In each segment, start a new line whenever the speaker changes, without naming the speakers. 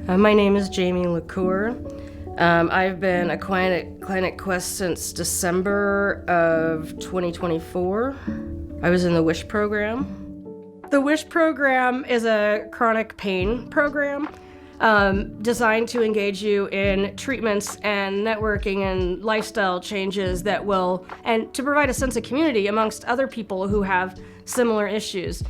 My name is Jamie LaCour. I've been a client at Quest since December of 2024. I was in the WISH program. The WISH program is a chronic pain program designed to engage you in treatments and networking and lifestyle changes that will, and to provide a sense of community amongst other people who have similar issues.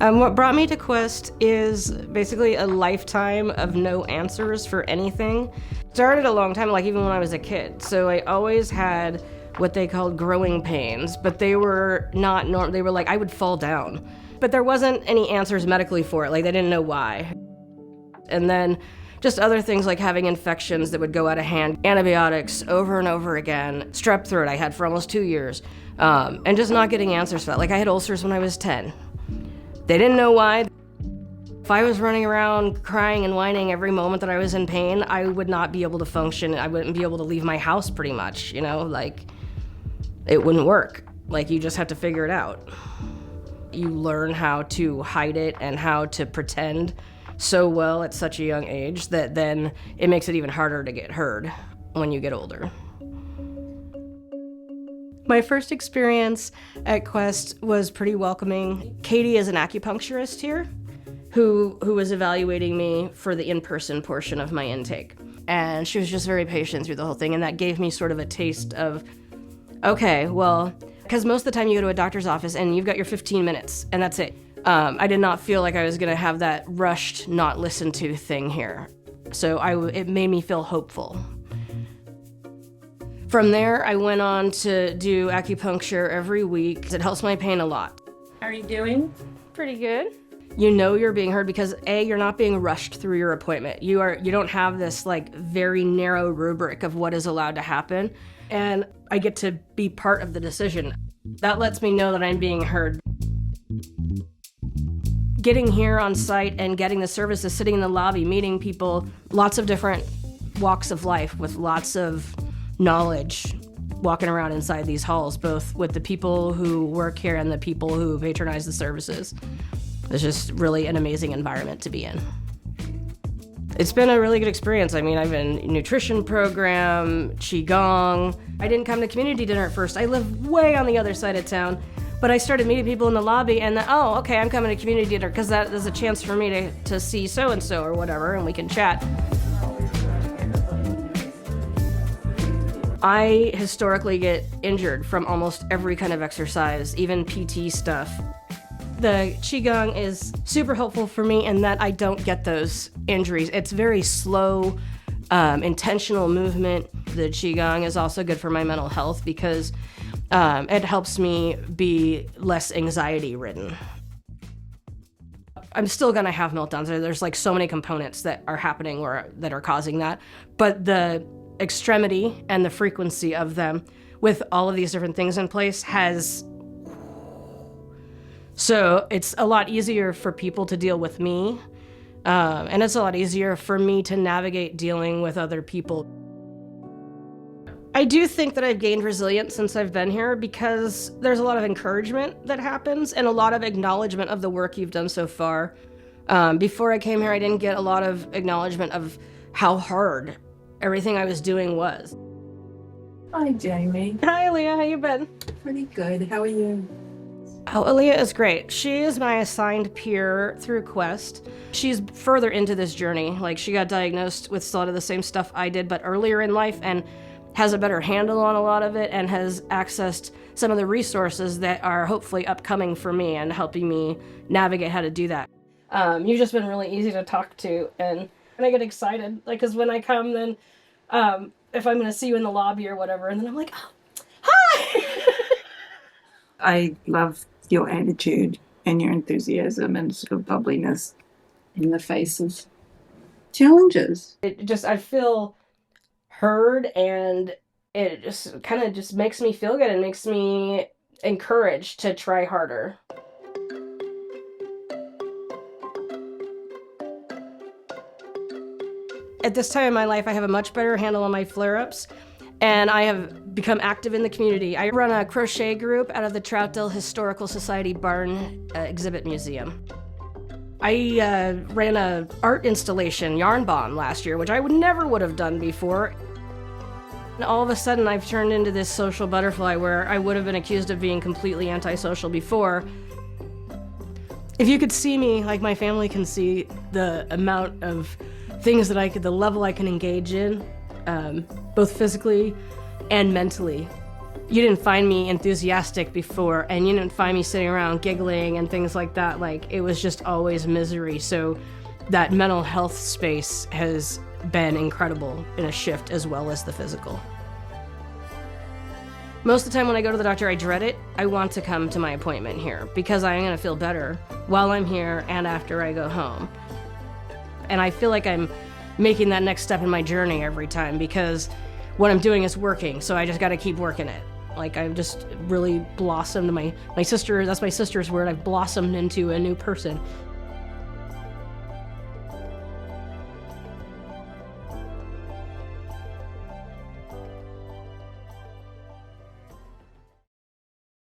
What brought me to Quest is basically a lifetime of no answers for anything. Started a long time, like even when I was a kid. So I always had what they called growing pains, but they were not normal. They were like, I would fall down. But there wasn't any answers medically for it, like they didn't know why. And then just other things like having infections that would go out of hand, antibiotics over and over again, strep throat I had for almost 2 years, and just not getting answers for that. Like I had ulcers when I was 10. They didn't know why. If I was running around crying and whining every moment that I was in pain, I would not be able to function. I wouldn't be able to leave my house pretty much, like it wouldn't work. Like you just have to figure it out. You learn how to hide it and how to pretend so well at such a young age that then it makes it even harder to get heard when you get older. My first experience at Quest was pretty welcoming. Katie is an acupuncturist here who was evaluating me for the in-person portion of my intake. And she was just very patient through the whole thing, and that gave me sort of a taste of, okay, well, because most of the time you go to a doctor's office and you've got your 15 minutes, and that's it. I did not feel like I was gonna have that rushed, not listened to thing here. So it made me feel hopeful. From there, I went on to do acupuncture every week. It helps my pain a lot.
How are you doing?
Pretty good. You know you're being heard because A, you're not being rushed through your appointment. You don't have this like very narrow rubric of what is allowed to happen. And I get to be part of the decision. That lets me know that I'm being heard. Getting here on site and getting the services, sitting in the lobby, meeting people, lots of different walks of life with lots of knowledge walking around inside these halls, both with the people who work here and the people who patronize the services. It's just really an amazing environment to be in. It's been a really good experience. I mean, I've been in a nutrition program, qigong. I didn't come to community dinner at first. I live way on the other side of town, but I started meeting people in the lobby and then, oh, okay, I'm coming to community dinner because that is a chance for me to see so-and-so or whatever, and we can chat. I historically get injured from almost every kind of exercise, even PT stuff. The qigong is super helpful for me in that I don't get those injuries. It's very slow, intentional movement. The qigong is also good for my mental health because it helps me be less anxiety-ridden. I'm still gonna have meltdowns. There's like so many components that are happening that are causing that, but the extremity and the frequency of them with all of these different things in place so it's a lot easier for people to deal with me, and it's a lot easier for me to navigate dealing with other people. I do think that I've gained resilience since I've been here because there's a lot of encouragement that happens and a lot of acknowledgement of the work you've done so far. Before I came here, I didn't get a lot of acknowledgement of how hard everything I was doing was.
Hi, Jamie.
Hi, Aaliyah. How you been?
Pretty good. How are you?
Oh, Aaliyah is great. She is my assigned peer through Quest. She's further into this journey. Like, she got diagnosed with a lot of the same stuff I did, but earlier in life, and has a better handle on a lot of it, and has accessed some of the resources that are hopefully upcoming for me and helping me navigate how to do that. You've just been really easy to talk to, and I get excited, like, because when I come, then if I'm going to see you in the lobby or whatever, and then I'm like, oh, hi!
I love your attitude and your enthusiasm and sort of bubbliness in the face of challenges.
I feel heard, and it just kind of just makes me feel good and makes me encouraged to try harder. At this time in my life, I have a much better handle on my flare-ups, and I have become active in the community. I run a crochet group out of the Troutdale Historical Society Barn Exhibit Museum. I ran a art installation, Yarn Bomb, last year, which I never would have done before. And all of a sudden, I've turned into this social butterfly where I would have been accused of being completely antisocial before. If you could see me, like my family can see, the amount of things that the level I can engage in, both physically and mentally. You didn't find me enthusiastic before, and you didn't find me sitting around giggling and things like that. Like, it was just always misery. So that mental health space has been incredible in a shift, as well as the physical. Most of the time when I go to the doctor, I dread it. I want to come to my appointment here because I'm going to feel better while I'm here and after I go home. And I feel like I'm making that next step in my journey every time because what I'm doing is working, so I just got to keep working it. Like, I've just really blossomed. That's my sister's word. I've blossomed into a new person.